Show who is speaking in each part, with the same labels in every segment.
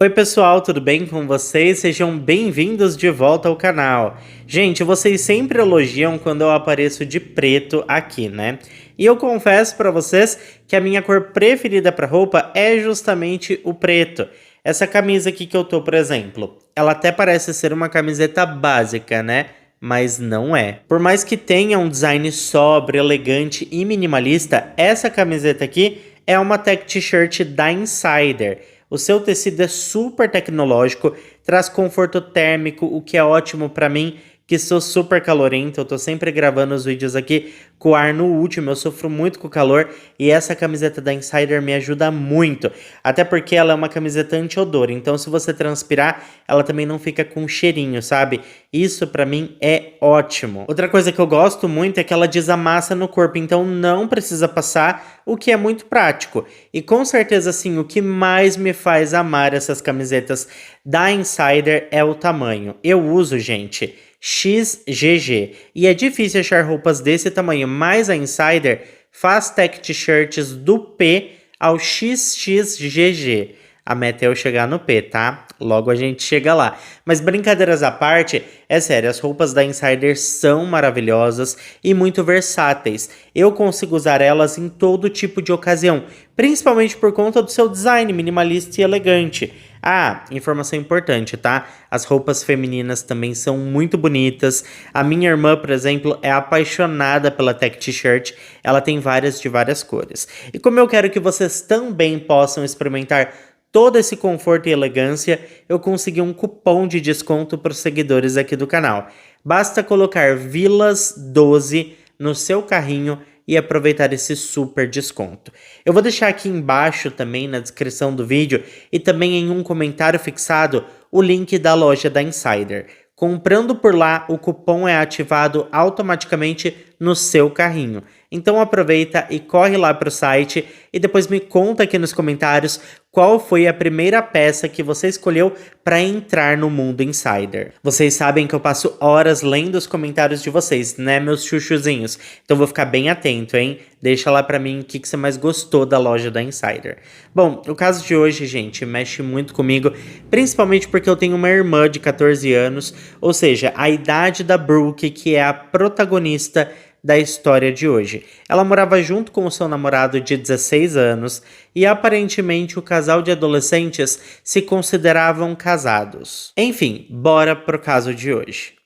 Speaker 1: Oi pessoal, tudo bem com vocês? Sejam bem-vindos de volta ao canal. Gente, vocês sempre elogiam quando eu apareço de preto aqui, né? E eu confesso pra vocês que a minha cor preferida pra roupa é justamente o preto. Essa camisa aqui que eu tô, por exemplo, ela até parece ser uma camiseta básica, né? Mas não é. Por mais que tenha um design sóbrio, elegante e minimalista, essa camiseta aqui é uma tech t-shirt da Insider. O seu tecido é super tecnológico, traz conforto térmico, o que é ótimo pra mim, que sou super calorento. Eu tô sempre gravando os vídeos aqui com o ar no último, eu sofro muito com o calor e essa camiseta da Insider me ajuda muito. Até porque ela é uma camiseta anti-odor, então se você transpirar, ela também não fica com cheirinho, sabe? Isso pra mim é ótimo. Outra coisa que eu gosto muito é que ela desamassa no corpo, então não precisa passar, o que é muito prático. E com certeza, sim, o que mais me faz amar essas camisetas da Insider é o tamanho. Eu uso, gente, XGG. E é difícil achar roupas desse tamanho, mas a Insider faz tech t-shirts do P ao XXGG. A meta é eu chegar no P, tá? Logo a gente chega lá. Mas brincadeiras à parte, é sério, as roupas da Insider são maravilhosas e muito versáteis. Eu consigo usar elas em todo tipo de ocasião, principalmente por conta do seu design minimalista e elegante. Ah, informação importante, tá? As roupas femininas também são muito bonitas. A minha irmã, por exemplo, é apaixonada pela tech t-shirt. Ela tem várias de várias cores. E como eu quero que vocês também possam experimentar todo esse conforto e elegância, eu consegui um cupom de desconto para os seguidores aqui do canal. Basta colocar Vilas12 no seu carrinho e aproveitar esse super desconto. Eu vou deixar aqui embaixo também na descrição do vídeo e também em um comentário fixado o link da loja da Insider. Comprando por lá, o cupom é ativado automaticamente no seu carrinho. Então aproveita e corre lá para o site e depois me conta aqui nos comentários qual foi a primeira peça que você escolheu para entrar no mundo Insider. Vocês sabem que eu passo horas lendo os comentários de vocês, né, meus chuchuzinhos? Então vou ficar bem atento, hein? Deixa lá para mim o que você mais gostou da loja da Insider. Bom, o caso de hoje, gente, mexe muito comigo, principalmente porque eu tenho uma irmã de 14 anos, ou seja, a idade da Brooke, que é a protagonista da história de hoje. Ela morava junto com o seu namorado de 16 anos e aparentemente o casal de adolescentes se consideravam casados. Enfim, bora pro caso de hoje.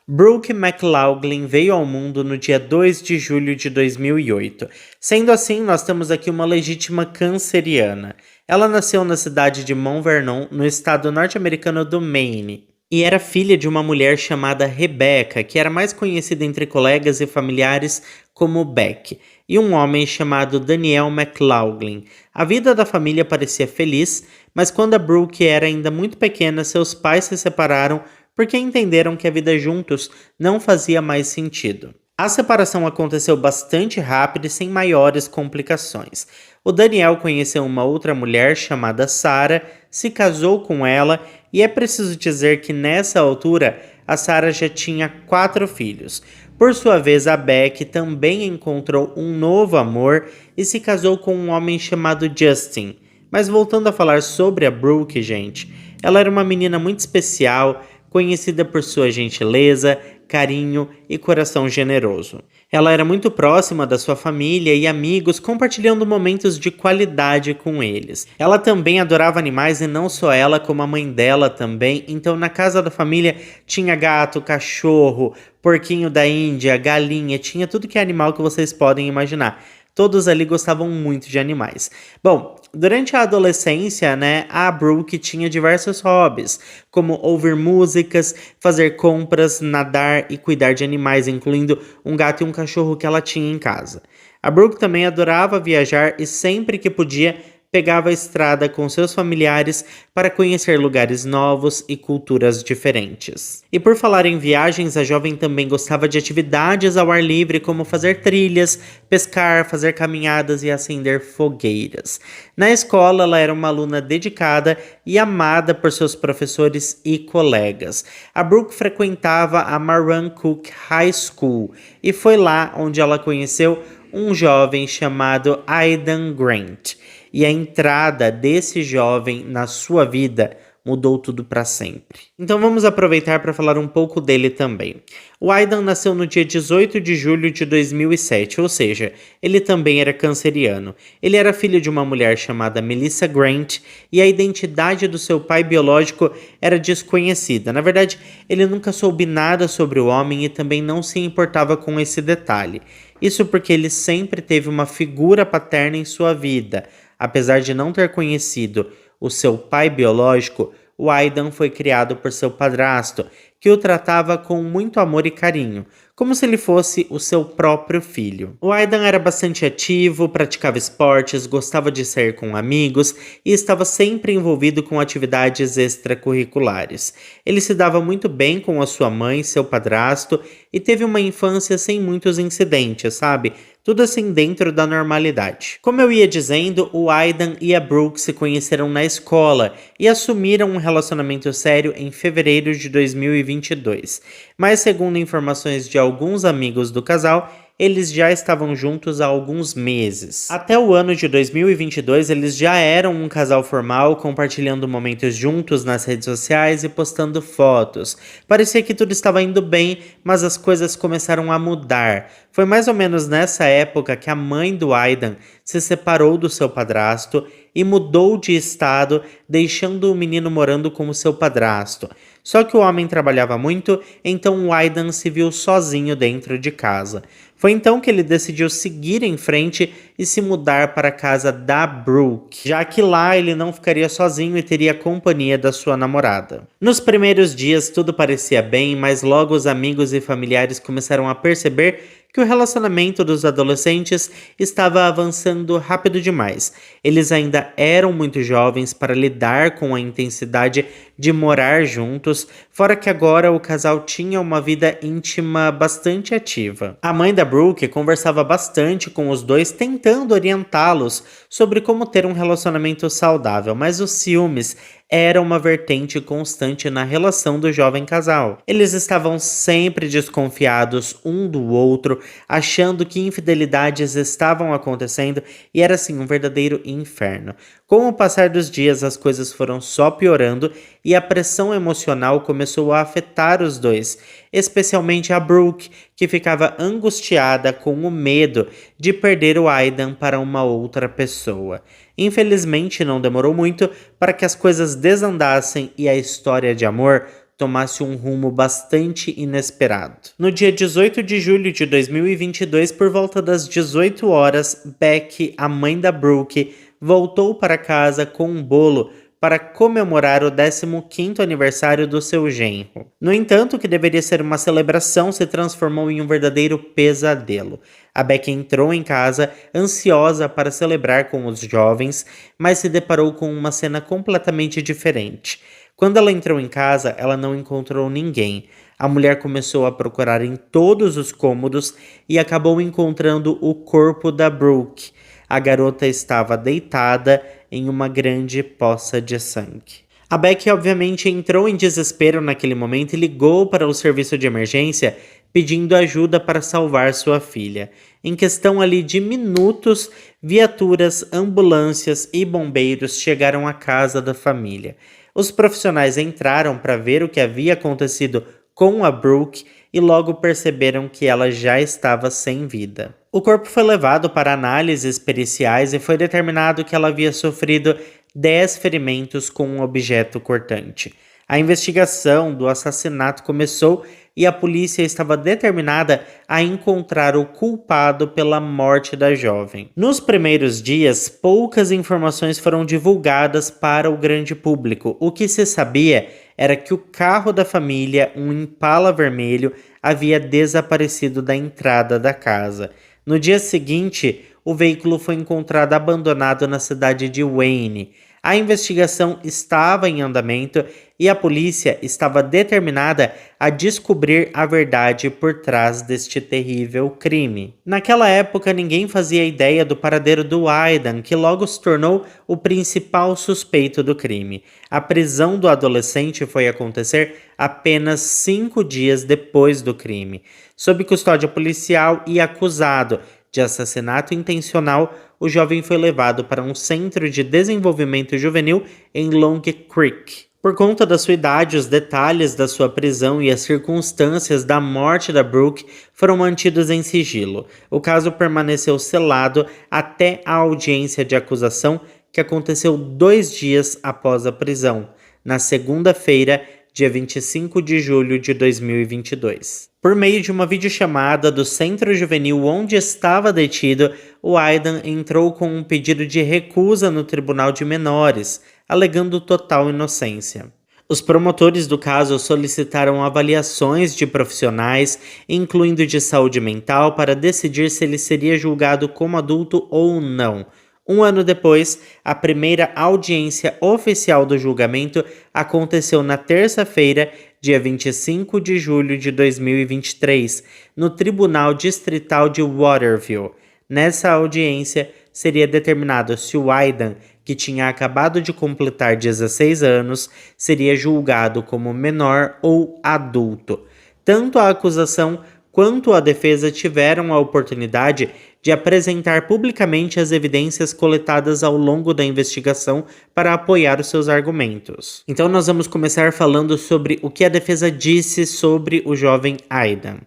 Speaker 1: Brooke McLaughlin veio ao mundo no dia 2 de julho de 2008. Sendo assim, nós temos aqui uma legítima canceriana. Ela nasceu na cidade de Mount Vernon, no estado norte-americano do Maine, e era filha de uma mulher chamada Rebecca, que era mais conhecida entre colegas e familiares como Beck, e um homem chamado Daniel McLaughlin. A vida da família parecia feliz, mas quando a Brooke era ainda muito pequena, seus pais se separaram porque entenderam que a vida juntos não fazia mais sentido. A separação aconteceu bastante rápido e sem maiores complicações. O Daniel conheceu uma outra mulher chamada Sarah, se casou com ela e é preciso dizer que nessa altura a Sarah já tinha 4 filhos. Por sua vez, a Beck também encontrou um novo amor e se casou com um homem chamado Justin. Mas voltando a falar sobre a Brooke, gente, ela era uma menina muito especial, conhecida por sua gentileza, carinho e coração generoso. Ela era muito próxima da sua família e amigos, compartilhando momentos de qualidade com eles. Ela também adorava animais e não só ela, como a mãe dela também. Então, na casa da família tinha gato, cachorro, porquinho da Índia, galinha, tinha tudo que é animal que vocês podem imaginar. Todos ali gostavam muito de animais. Bom, durante a adolescência, né, a Brooke tinha diversos hobbies, como ouvir músicas, fazer compras, nadar e cuidar de animais, incluindo um gato e um cachorro que ela tinha em casa. A Brooke também adorava viajar e sempre que podia pegava a estrada com seus familiares para conhecer lugares novos e culturas diferentes. E por falar em viagens, a jovem também gostava de atividades ao ar livre, como fazer trilhas, pescar, fazer caminhadas e acender fogueiras. Na escola, ela era uma aluna dedicada e amada por seus professores e colegas. A Brooke frequentava a Marwan Cook High School e foi lá onde ela conheceu um jovem chamado Aidan Grant. E a entrada desse jovem na sua vida mudou tudo para sempre. Então vamos aproveitar para falar um pouco dele também. O Aidan nasceu no dia 18 de julho de 2007, ou seja, ele também era canceriano. Ele era filho de uma mulher chamada Melissa Grant e a identidade do seu pai biológico era desconhecida. Na verdade, ele nunca soube nada sobre o homem e também não se importava com esse detalhe. Isso porque ele sempre teve uma figura paterna em sua vida. Apesar de não ter conhecido o seu pai biológico, o Aidan foi criado por seu padrasto, que o tratava com muito amor e carinho, como se ele fosse o seu próprio filho. O Aidan era bastante ativo, praticava esportes, gostava de sair com amigos e estava sempre envolvido com atividades extracurriculares. Ele se dava muito bem com a sua mãe, seu padrasto, e teve uma infância sem muitos incidentes, sabe? Tudo assim dentro da normalidade. Como eu ia dizendo, o Aidan e a Brooke se conheceram na escola e assumiram um relacionamento sério em fevereiro de 2022. Mas segundo informações de alguns amigos do casal, eles já estavam juntos há alguns meses. Até o ano de 2022, eles já eram um casal formal, compartilhando momentos juntos nas redes sociais e postando fotos. Parecia que tudo estava indo bem, mas as coisas começaram a mudar. Foi mais ou menos nessa época que a mãe do Aidan se separou do seu padrasto e mudou de estado, deixando o menino morando com o seu padrasto. Só que o homem trabalhava muito, então o Aidan se viu sozinho dentro de casa. Foi então que ele decidiu seguir em frente e se mudar para a casa da Brooke, já que lá ele não ficaria sozinho e teria a companhia da sua namorada. Nos primeiros dias tudo parecia bem, mas logo os amigos e familiares começaram a perceber que o relacionamento dos adolescentes estava avançando rápido demais. Eles ainda eram muito jovens para lidar com a intensidade de morar juntos, fora que agora o casal tinha uma vida íntima bastante ativa. A mãe da Brooke conversava bastante com os dois, tentando orientá-los sobre como ter um relacionamento saudável, mas os ciúmes era uma vertente constante na relação do jovem casal. Eles estavam sempre desconfiados um do outro, achando que infidelidades estavam acontecendo e era assim um verdadeiro inferno. Com o passar dos dias, as coisas foram só piorando e a pressão emocional começou a afetar os dois, especialmente a Brooke, que ficava angustiada com o medo de perder o Aidan para uma outra pessoa. Infelizmente, não demorou muito para que as coisas desandassem e a história de amor tomasse um rumo bastante inesperado. No dia 18 de julho de 2022, por volta das 18 horas, Becky, a mãe da Brooke, voltou para casa com um bolo para comemorar o 15º aniversário do seu genro. No entanto, o que deveria ser uma celebração se transformou em um verdadeiro pesadelo. A Becky entrou em casa, ansiosa para celebrar com os jovens, mas se deparou com uma cena completamente diferente. Quando ela entrou em casa, ela não encontrou ninguém. A mulher começou a procurar em todos os cômodos e acabou encontrando o corpo da Brooke. A garota estava deitada em uma grande poça de sangue. A Becky obviamente entrou em desespero naquele momento e ligou para o serviço de emergência pedindo ajuda para salvar sua filha. Em questão ali de minutos, viaturas, ambulâncias e bombeiros chegaram à casa da família. Os profissionais entraram para ver o que havia acontecido com a Brooke e logo perceberam que ela já estava sem vida. O corpo foi levado para análises periciais e foi determinado que ela havia sofrido 10 ferimentos com um objeto cortante. A investigação do assassinato começou e a polícia estava determinada a encontrar o culpado pela morte da jovem. Nos primeiros dias, poucas informações foram divulgadas para o grande público. O que se sabia era que o carro da família, um Impala vermelho, havia desaparecido da entrada da casa. No dia seguinte, o veículo foi encontrado abandonado na cidade de Wayne. A investigação estava em andamento e a polícia estava determinada a descobrir a verdade por trás deste terrível crime. Naquela época, ninguém fazia ideia do paradeiro do Aidan, que logo se tornou o principal suspeito do crime. A prisão do adolescente foi acontecer apenas 5 dias depois do crime. Sob custódia policial e acusado de assassinato intencional, o jovem foi levado para um centro de desenvolvimento juvenil em Long Creek. Por conta da sua idade, os detalhes da sua prisão e as circunstâncias da morte da Brooke foram mantidos em sigilo. O caso permaneceu selado até a audiência de acusação, que aconteceu 2 dias após a prisão, na segunda-feira, dia 25 de julho de 2022. Por meio de uma videochamada do centro juvenil onde estava detido, o Aidan entrou com um pedido de recusa no Tribunal de Menores, alegando total inocência. Os promotores do caso solicitaram avaliações de profissionais, incluindo de saúde mental, para decidir se ele seria julgado como adulto ou não. 1 ano depois, a primeira audiência oficial do julgamento aconteceu na terça-feira, dia 25 de julho de 2023, no Tribunal Distrital de Waterville. Nessa audiência, seria determinado se o Aidan, que tinha acabado de completar 16 anos, seria julgado como menor ou adulto. Tanto a acusação quanto a defesa tiveram a oportunidade de apresentar publicamente as evidências coletadas ao longo da investigação para apoiar os seus argumentos. Então nós vamos começar falando sobre o que a defesa disse sobre o jovem Aidan.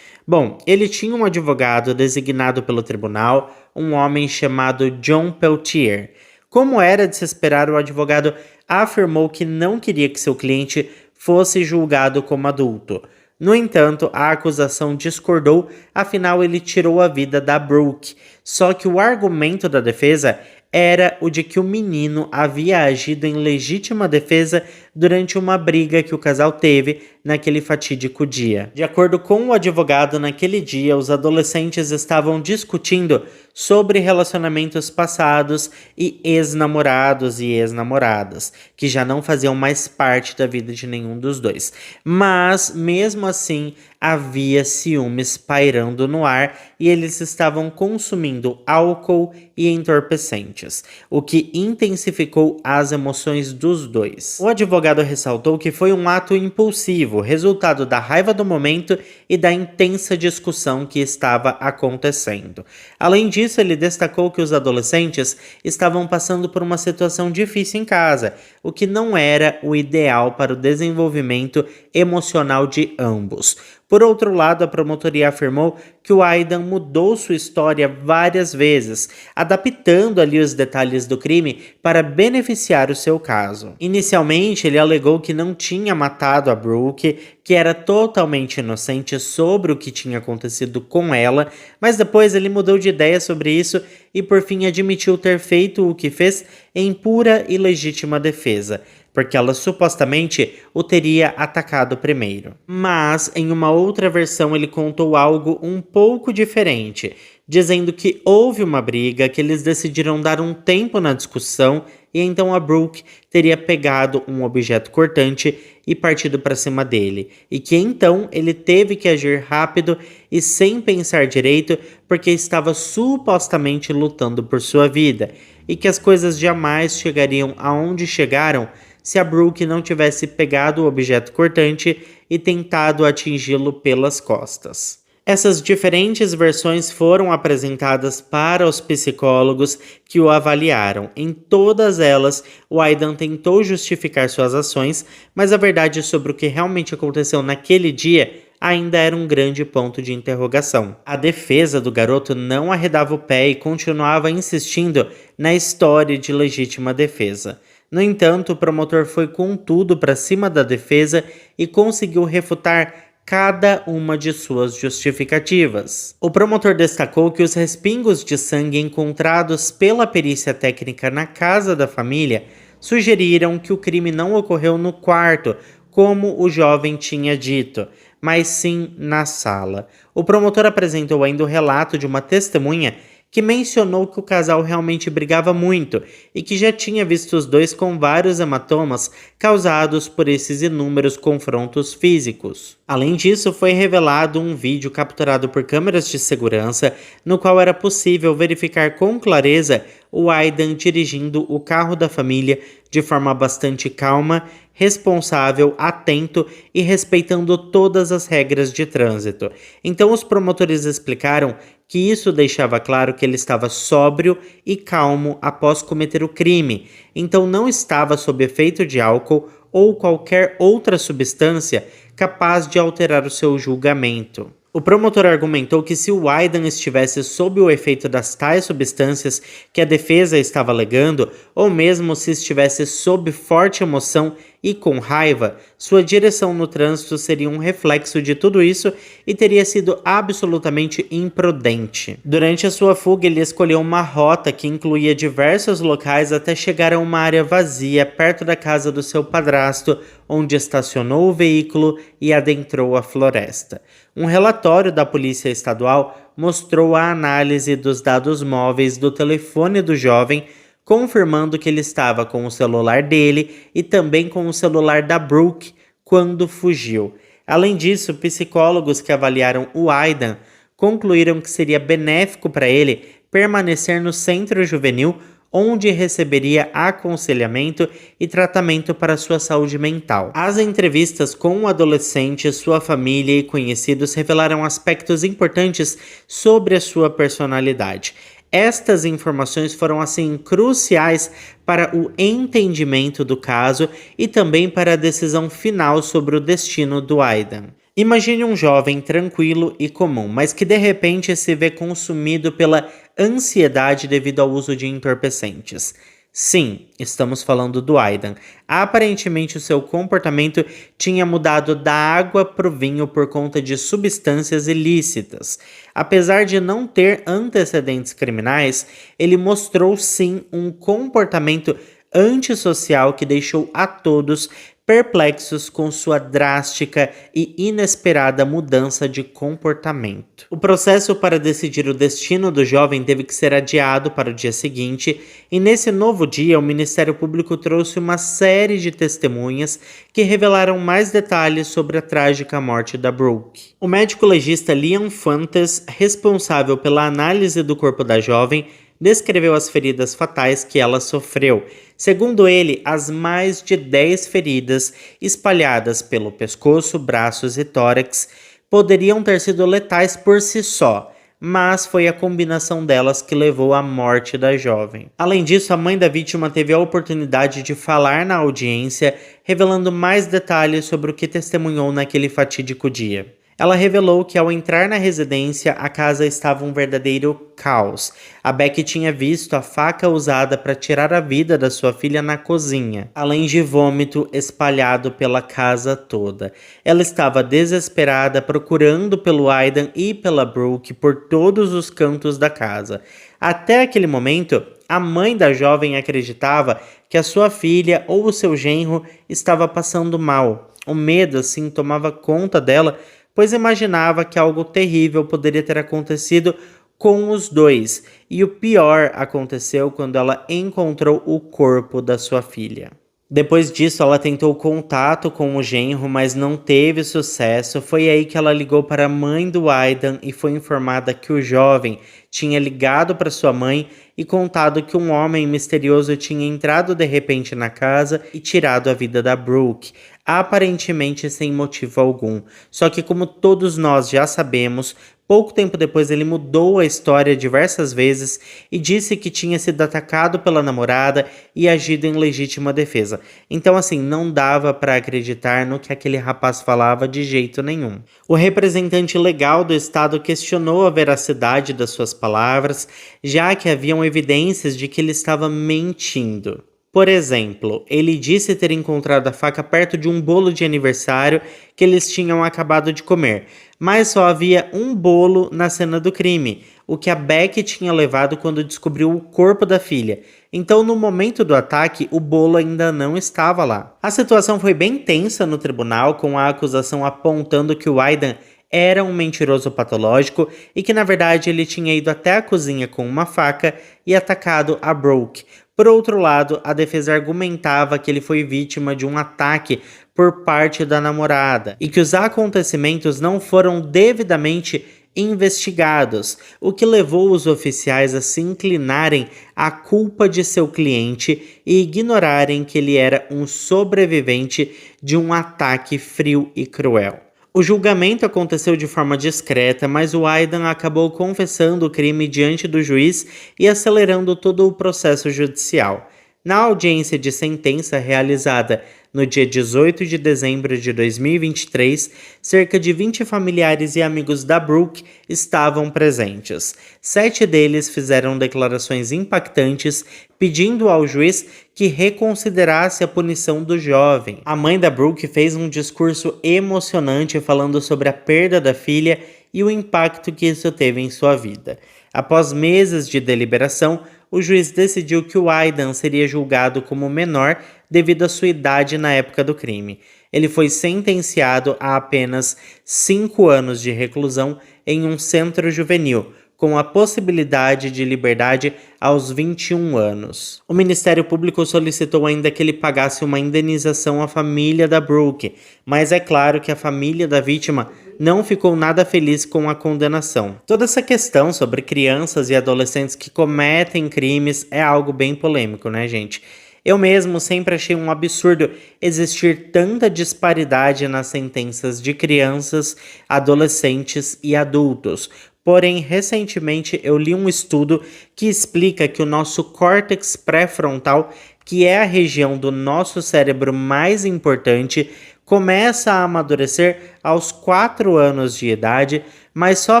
Speaker 1: Bom, ele tinha um advogado designado pelo tribunal, um homem chamado John Peltier. Como era de se esperar, o advogado afirmou que não queria que seu cliente fosse julgado como adulto. No entanto, a acusação discordou, afinal ele tirou a vida da Brooke. Só que o argumento da defesa era o de que o menino havia agido em legítima defesa durante uma briga que o casal teve naquele fatídico dia. De acordo com o advogado, naquele dia os adolescentes estavam discutindo sobre relacionamentos passados e ex-namorados e ex-namoradas, que já não faziam mais parte da vida de nenhum dos dois. Mas, mesmo assim, havia ciúmes pairando no ar e eles estavam consumindo álcool e entorpecentes, o que intensificou as emoções dos dois. O advogado ressaltou que foi um ato impulsivo, resultado da raiva do momento e da intensa discussão que estava acontecendo. Além disso, ele destacou que os adolescentes estavam passando por uma situação difícil em casa, o que não era o ideal para o desenvolvimento emocional de ambos. Por outro lado, a promotoria afirmou que o Aidan mudou sua história várias vezes, adaptando ali os detalhes do crime para beneficiar o seu caso. Inicialmente, ele alegou que não tinha matado a Brooke, que era totalmente inocente sobre o que tinha acontecido com ela, mas depois ele mudou de ideia sobre isso e por fim admitiu ter feito o que fez em pura e legítima defesa, porque ela supostamente o teria atacado primeiro. Mas, em uma outra versão, ele contou algo um pouco diferente, dizendo que houve uma briga, que eles decidiram dar um tempo na discussão e então a Brooke teria pegado um objeto cortante e partido para cima dele, e que então ele teve que agir rápido e sem pensar direito porque estava supostamente lutando por sua vida, e que as coisas jamais chegariam aonde chegaram se a Brooke não tivesse pegado o objeto cortante e tentado atingi-lo pelas costas. Essas diferentes versões foram apresentadas para os psicólogos que o avaliaram. Em todas elas, o Aidan tentou justificar suas ações, mas a verdade sobre o que realmente aconteceu naquele dia ainda era um grande ponto de interrogação. A defesa do garoto não arredava o pé e continuava insistindo na história de legítima defesa. No entanto, o promotor foi com tudo para cima da defesa e conseguiu refutar cada uma de suas justificativas. O promotor destacou que os respingos de sangue encontrados pela perícia técnica na casa da família sugeriram que o crime não ocorreu no quarto, como o jovem tinha dito, mas sim na sala. O promotor apresentou ainda o relato de uma testemunha que mencionou que o casal realmente brigava muito e que já tinha visto os dois com vários hematomas causados por esses inúmeros confrontos físicos. Além disso, foi revelado um vídeo capturado por câmeras de segurança, no qual era possível verificar com clareza o Aidan dirigindo o carro da família de forma bastante calma, responsável, atento e respeitando todas as regras de trânsito. Então os promotores explicaram que isso deixava claro que ele estava sóbrio e calmo após cometer o crime, então não estava sob efeito de álcool ou qualquer outra substância capaz de alterar o seu julgamento. O promotor argumentou que se o Aidan estivesse sob o efeito das tais substâncias que a defesa estava alegando, ou mesmo se estivesse sob forte emoção e com raiva, sua direção no trânsito seria um reflexo de tudo isso e teria sido absolutamente imprudente. Durante a sua fuga, ele escolheu uma rota que incluía diversos locais até chegar a uma área vazia perto da casa do seu padrasto, onde estacionou o veículo e adentrou a floresta. Um relatório da Polícia Estadual mostrou a análise dos dados móveis do telefone do jovem, confirmando que ele estava com o celular dele e também com o celular da Brooke quando fugiu. Além disso, psicólogos que avaliaram o Aidan concluíram que seria benéfico para ele permanecer no centro juvenil, onde receberia aconselhamento e tratamento para sua saúde mental. As entrevistas com o adolescente, sua família e conhecidos revelaram aspectos importantes sobre a sua personalidade. Estas informações foram assim cruciais para o entendimento do caso e também para a decisão final sobre o destino do Aidan. Imagine um jovem tranquilo e comum, mas que de repente se vê consumido pela ansiedade devido ao uso de entorpecentes. Sim, estamos falando do Aidan. Aparentemente o seu comportamento tinha mudado da água para o vinho por conta de substâncias ilícitas. Apesar de não ter antecedentes criminais, ele mostrou sim um comportamento antissocial que deixou a todos perplexos com sua drástica e inesperada mudança de comportamento. O processo para decidir o destino do jovem teve que ser adiado para o dia seguinte, e nesse novo dia o Ministério Público trouxe uma série de testemunhas que revelaram mais detalhes sobre a trágica morte da Brooke. O médico legista Liam Fuentes, responsável pela análise do corpo da jovem, descreveu as feridas fatais que ela sofreu. Segundo ele, as mais de 10 feridas espalhadas pelo pescoço, braços e tórax poderiam ter sido letais por si só, mas foi a combinação delas que levou à morte da jovem. Além disso, a mãe da vítima teve a oportunidade de falar na audiência, revelando mais detalhes sobre o que testemunhou naquele fatídico dia. Ela revelou que ao entrar na residência, a casa estava um verdadeiro caos. A Becky tinha visto a faca usada para tirar a vida da sua filha na cozinha, além de vômito espalhado pela casa toda. Ela estava desesperada, procurando pelo Aidan e pela Brooke por todos os cantos da casa. Até aquele momento, a mãe da jovem acreditava que a sua filha ou o seu genro estava passando mal. O medo, assim, tomava conta dela, pois imaginava que algo terrível poderia ter acontecido com os dois, e o pior aconteceu quando ela encontrou o corpo da sua filha. Depois disso, ela tentou contato com o genro, mas não teve sucesso. Foi aí que ela ligou para a mãe do Aidan e foi informada que o jovem tinha ligado para sua mãe e contado que um homem misterioso tinha entrado de repente na casa e tirado a vida da Brooke, aparentemente sem motivo algum. Só que, como todos nós já sabemos, pouco tempo depois ele mudou a história diversas vezes e disse que tinha sido atacado pela namorada e agido em legítima defesa. Então, assim, não dava para acreditar no que aquele rapaz falava de jeito nenhum. O representante legal do estado questionou a veracidade das suas palavras, já que haviam evidências de que ele estava mentindo. Por exemplo, ele disse ter encontrado a faca perto de um bolo de aniversário que eles tinham acabado de comer, mas só havia um bolo na cena do crime, o que a Becky tinha levado quando descobriu o corpo da filha. Então, no momento do ataque, o bolo ainda não estava lá. A situação foi bem tensa no tribunal, com a acusação apontando que o Aidan era um mentiroso patológico e que na verdade ele tinha ido até a cozinha com uma faca e atacado a Brooke. Por outro lado, a defesa argumentava que ele foi vítima de um ataque por parte da namorada e que os acontecimentos não foram devidamente investigados, o que levou os oficiais a se inclinarem à culpa de seu cliente e ignorarem que ele era um sobrevivente de um ataque frio e cruel. O julgamento aconteceu de forma discreta, mas o Aidan acabou confessando o crime diante do juiz e acelerando todo o processo judicial. Na audiência de sentença realizada no dia 18 de dezembro de 2023, cerca de 20 familiares e amigos da Brooke estavam presentes. 7 deles fizeram declarações impactantes, pedindo ao juiz que reconsiderasse a punição do jovem. A mãe da Brooke fez um discurso emocionante falando sobre a perda da filha e o impacto que isso teve em sua vida. Após meses de deliberação, o juiz decidiu que o Aidan seria julgado como menor devido à sua idade na época do crime. Ele foi sentenciado a apenas 5 anos de reclusão em um centro juvenil, com a possibilidade de liberdade aos 21 anos. O Ministério Público solicitou ainda que ele pagasse uma indenização à família da Brooke, mas é claro que a família da vítima não ficou nada feliz com a condenação. Toda essa questão sobre crianças e adolescentes que cometem crimes é algo bem polêmico, né, gente? Eu mesmo sempre achei um absurdo existir tanta disparidade nas sentenças de crianças, adolescentes e adultos. Porém, recentemente eu li um estudo que explica que o nosso córtex pré-frontal, que é a região do nosso cérebro mais importante, começa a amadurecer aos 4 anos de idade, mas só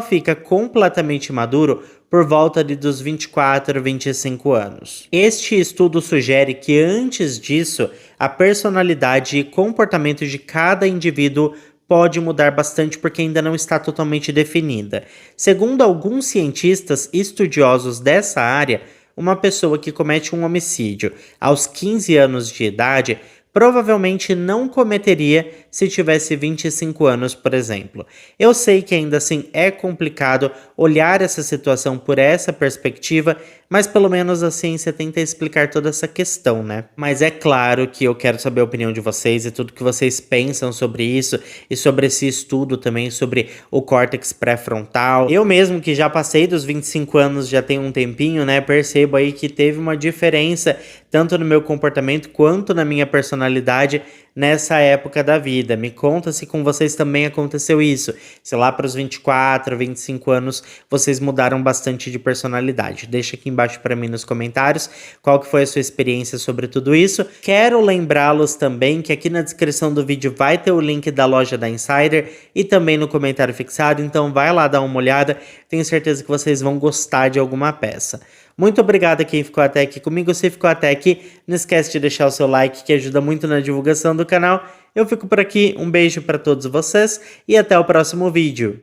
Speaker 1: fica completamente maduro por volta dos 24, 25 anos. Este estudo sugere que antes disso, a personalidade e comportamento de cada indivíduo pode mudar bastante porque ainda não está totalmente definida. Segundo alguns cientistas estudiosos dessa área, uma pessoa que comete um homicídio aos 15 anos de idade provavelmente não cometeria se tivesse 25 anos, por exemplo. Eu sei que ainda assim é complicado olhar essa situação por essa perspectiva, mas pelo menos a ciência tenta explicar toda essa questão, né? Mas é claro que eu quero saber a opinião de vocês e tudo que vocês pensam sobre isso e sobre esse estudo também sobre o córtex pré-frontal. Eu mesmo que já passei dos 25 anos, já tem um tempinho, né? Percebo aí que teve uma diferença tanto no meu comportamento quanto na minha personalidade nessa época da vida. Me conta se com vocês também aconteceu isso. Se lá para os 24, 25 anos vocês mudaram bastante de personalidade. Deixa aqui embaixo para mim nos comentários qual que foi a sua experiência sobre tudo isso. Quero lembrá-los também que aqui na descrição do vídeo vai ter o link da loja da Insider e também no comentário fixado, então vai lá dar uma olhada. Tenho certeza que vocês vão gostar de alguma peça. Muito obrigado a quem ficou até aqui comigo. Se ficou até aqui, não esquece de deixar o seu like, que ajuda muito na divulgação do canal. Eu fico por aqui, um beijo para todos vocês e até o próximo vídeo.